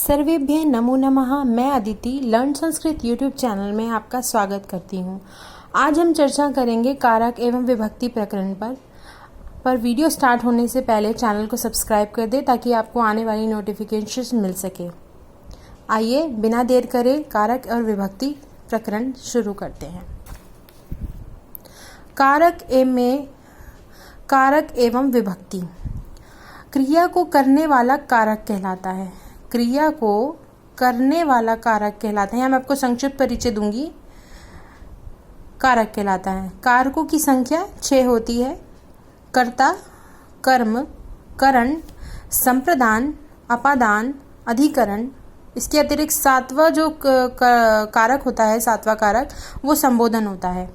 सर्वेभ्य नमो नमः। मैं Aditi learn Sanskrit YouTube channel में आपका स्वागत करती हूँ। आज हम चर्चा करेंगे कारक एवं विभक्ति प्रकरण पर वीडियो स्टार्ट होने से पहले चैनल को सब्सक्राइब कर दें ताकि आपको आने वाली नोटिफिकेशन मिल सके। आइए बिना देर करे कारक और विभक्ति प्रकरण शुरू करते हैं। कारक एवं विभक्ति। क्रिया को करने वाला कारक कहलाता है। क्रिया को करने वाला कारक कहलाता है। यहाँ मैं आपको संक्षिप्त परिचय दूंगी। कारक कहलाता है। कारकों की संख्या 6 होती है। कर्ता, कर्म, करण, संप्रदान, अपादान, अधिकरण। इसके अतिरिक्त 7वां जो कारक होता है, 7वां कारक, वो संबोधन होता है।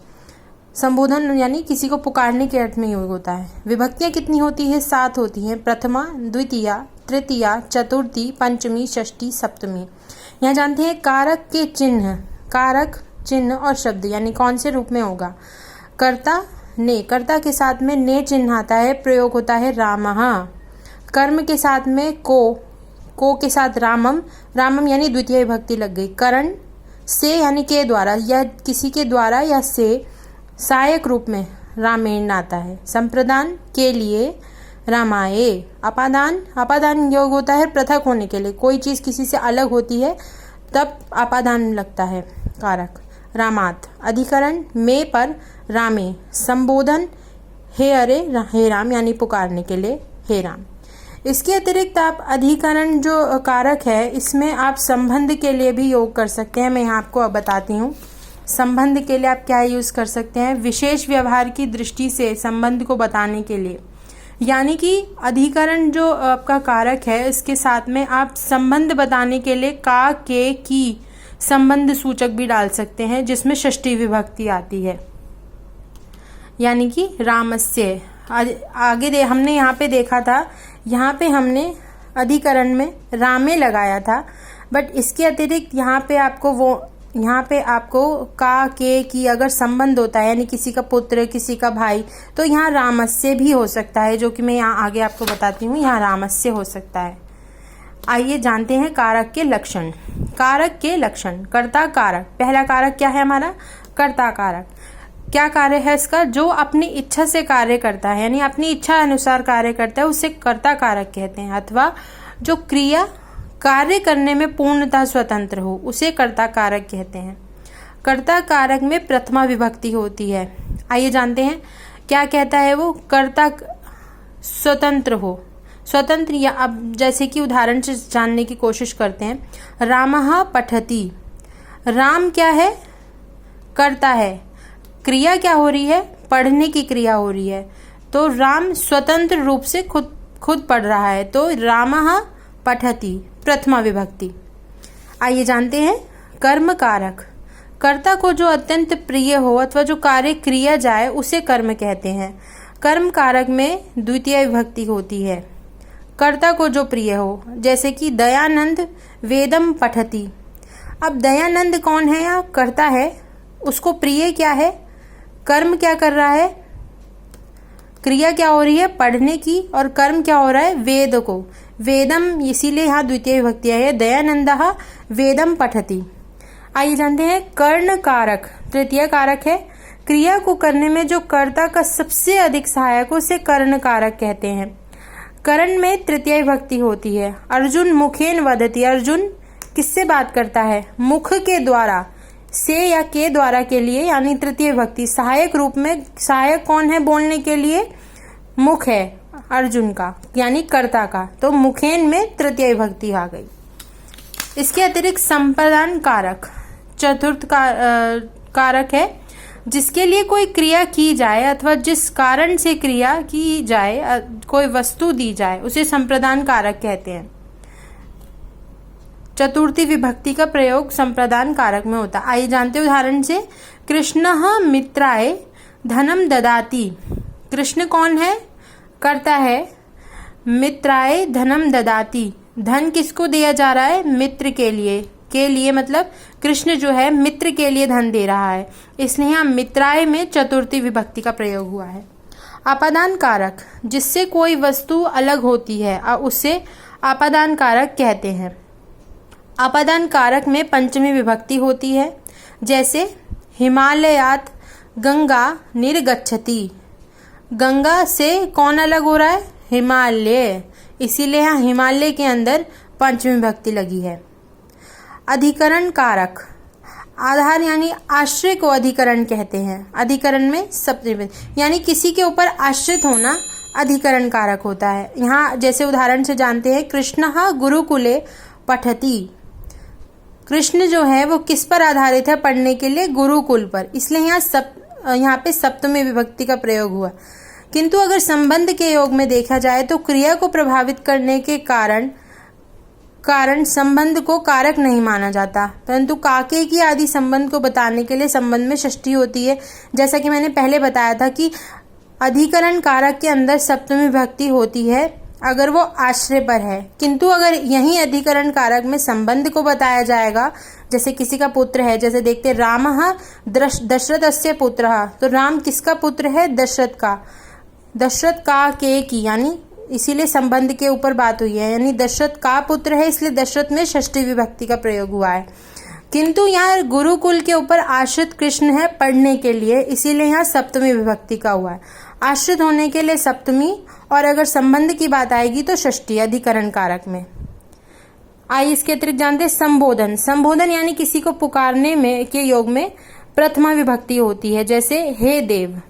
संबोधन यानी किसी को पुकारने के अर्थ में योग होता है। विभक्तियां कितनी होती है? 7 होती हैं। प्रथमा, द्वितीया, तृतीया, चतुर्थी, पंचमी, षष्ठी, सप्तमी। यहाँ जानते हैं कारक के चिन्ह, कारक चिन्ह और शब्द यानी कौन से रूप में होगा। कर्ता ने, कर्ता के साथ में ने चिन्ह आता है, प्रयोग होता है रामः। कर्म के साथ में को के साथ रामम, रामम यानी द्वितीय विभक्ति लग गई। करण से यानी के द्वारा या किसी के द्वारा या से सहायक रूप में रामेण आता है। संप्रदान के लिए रामाये। अपादान योग होता है पृथक होने के लिए, कोई चीज़ किसी से अलग होती है तब अपादान लगता है कारक। रामात। अधिकरण में पर रामे। संबोधन हे अरे हे राम यानी पुकारने के लिए हे राम। इसके अतिरिक्त आप अधिकरण जो कारक है इसमें आप संबंध के लिए भी योग कर सकते हैं। मैं यहाँ आपको अब बताती हूँ। संबंध के लिए आप क्या यूज़ कर सकते हैं? विशेष व्यवहार की दृष्टि से संबंध को बताने के लिए, यानी कि अधिकरण जो आपका कारक है इसके साथ में आप संबंध बताने के लिए का, के, की संबंध सूचक भी डाल सकते हैं, जिसमें षष्ठी विभक्ति आती है, यानी कि रामस्य। आगे हमने यहाँ पे देखा था, यहाँ पे हमने अधिकरण में रामे लगाया था, बट इसके अतिरिक्त यहाँ पे आपको का, के, की अगर संबंध होता है यानी किसी का पुत्र, किसी का भाई, तो यहाँ रामस्य भी हो सकता है, जो कि मैं यहाँ आगे आपको बताती हूँ। यहाँ रामस्य हो सकता है। आइए जानते हैं कारक के लक्षण। कारक के लक्षण। कर्ता कारक। पहला कारक क्या है हमारा? कर्ता कारक। क्या कार्य है इसका? जो अपनी इच्छा से कार्य करता है यानी अपनी इच्छा अनुसार कार्य करता है उसे कर्ता कारक कहते हैं। अथवा जो क्रिया कार्य करने में पूर्णतः स्वतंत्र हो उसे कर्ता कारक कहते हैं। कर्ता कारक में प्रथमा विभक्ति होती है। आइए जानते हैं क्या कहता है वो। कर्ता स्वतंत्र हो, स्वतंत्र, या अब जैसे कि उदाहरण से जानने की कोशिश करते हैं। रामः पठति। राम क्या है? कर्ता है। क्रिया क्या हो रही है? पढ़ने की क्रिया हो रही है। तो राम स्वतंत्र रूप से खुद पढ़ रहा है, तो रामः पठति प्रथमा विभक्ति। आइए जानते हैं कर्म कारक। कर्ता को जो अत्यंत प्रिय हो अथवा जो कार्य किया जाए उसे कर्म कहते हैं। कर्म कारक में द्वितीय विभक्ति होती है। कर्ता को जो प्रिय हो, जैसे कि दयानंद वेदम पठति। अब दयानंद कौन है? या कर्ता है, उसको प्रिय क्या है? कर्म क्या कर रहा है? क्रिया क्या हो रही है? पढ़ने की। और कर्म क्या हो रहा है? वेद को। वेदम, इसीलिए यहाँ द्वितीय विभक्ति है। दयानंदः वेदम पठति। आइए जानते हैं कर्ण कारक। तृतीय कारक है। क्रिया को करने में जो कर्ता का सबसे अधिक सहायक हो उसे कर्ण कारक कहते हैं। कर्ण में तृतीय विभक्ति होती है। अर्जुन मुखेन वदति। अर्जुन किससे बात करता है? मुख के द्वारा। से या के द्वारा के लिए यानी तृतीय विभक्ति। सहायक रूप में, सहायक कौन है बोलने के लिए? मुख है अर्जुन का यानी कर्ता का, तो मुखेन में तृतीय विभक्ति आ गई। इसके अतिरिक्त संप्रदान कारक चतुर्थ कारक है। जिसके लिए कोई क्रिया की जाए अथवा जिस कारण से क्रिया की जाए, कोई वस्तु दी जाए, उसे संप्रदान कारक कहते हैं। चतुर्थी विभक्ति का प्रयोग संप्रदान कारक में होता है। आइए जानते हैं उदाहरण से। कृष्णः मित्राय धनम ददाति। कृष्ण कौन है? कर्ता है। मित्राय धनम ददाति। धन किसको दिया जा रहा है? मित्र के लिए। के लिए मतलब कृष्ण जो है मित्र के लिए धन दे रहा है, इसलिए यहाँ मित्राय में चतुर्थी विभक्ति का प्रयोग हुआ है। अपादान कारक। जिससे कोई वस्तु अलग होती है उसे अपादान कारक कहते हैं। आपादान कारक में पंचमी विभक्ति होती है, जैसे हिमालयात गंगा निर्गच्छति। गंगा से कौन अलग हो रहा है? हिमालय, इसीलिए यहाँ हिमालय के अंदर पंचमी विभक्ति लगी है। अधिकरण कारक, आधार यानी आश्रय को अधिकरण कहते हैं। अधिकरण में सप्तमी यानी किसी के ऊपर आश्रित होना अधिकरण कारक होता है। यहाँ जैसे उदाहरण से जानते हैं, कृष्णः गुरुकुले पठति। कृष्ण जो है वो किस पर आधारित है पढ़ने के लिए? गुरुकुल पर, इसलिए यहाँ पे सप्तमी विभक्ति का प्रयोग हुआ। किंतु अगर संबंध के योग में देखा जाए तो क्रिया को प्रभावित करने के कारण संबंध को कारक नहीं माना जाता, परंतु काके की आदि संबंध को बताने के लिए संबंध में षष्ठी होती है। जैसा कि मैंने पहले बताया था कि अधिकरण कारक के अंदर सप्तमी विभक्ति होती है अगर वो आश्रय पर है, किंतु अगर यही अधिकरण कारक में संबंध को बताया जाएगा, जैसे किसी का पुत्र है, जैसे देखते रामः दशरथस्य पुत्रः, तो राम किसका पुत्र है? दशरथ का। दशरथ का के की, यानी इसीलिए संबंध के ऊपर बात हुई है, यानी दशरथ का पुत्र है, इसलिए दशरथ में षष्ठी विभक्ति का प्रयोग हुआ है। किंतु यहाँ गुरुकुल के ऊपर आश्रित कृष्ण है पढ़ने के लिए, इसीलिए यहाँ सप्तमी विभक्ति का हुआ है। आश्रित होने के लिए सप्तमी, और अगर संबंध की बात आएगी तो षष्ठी अधिकरण कारक में। आइए इसके अतिरिक्त जानते हैं संबोधन। संबोधन यानी किसी को पुकारने में के योग में प्रथमा विभक्ति होती है, जैसे हे देव।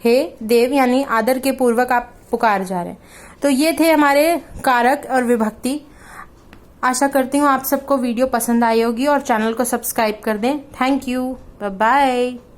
हे देव यानी आदर के पूर्वक आप पुकार जा रहे हैं। तो ये थे हमारे कारक और विभक्ति। आशा करती हूँ आप सबको वीडियो पसंद आई होगी और चैनल को सब्सक्राइब कर दें। Thank you, bye bye.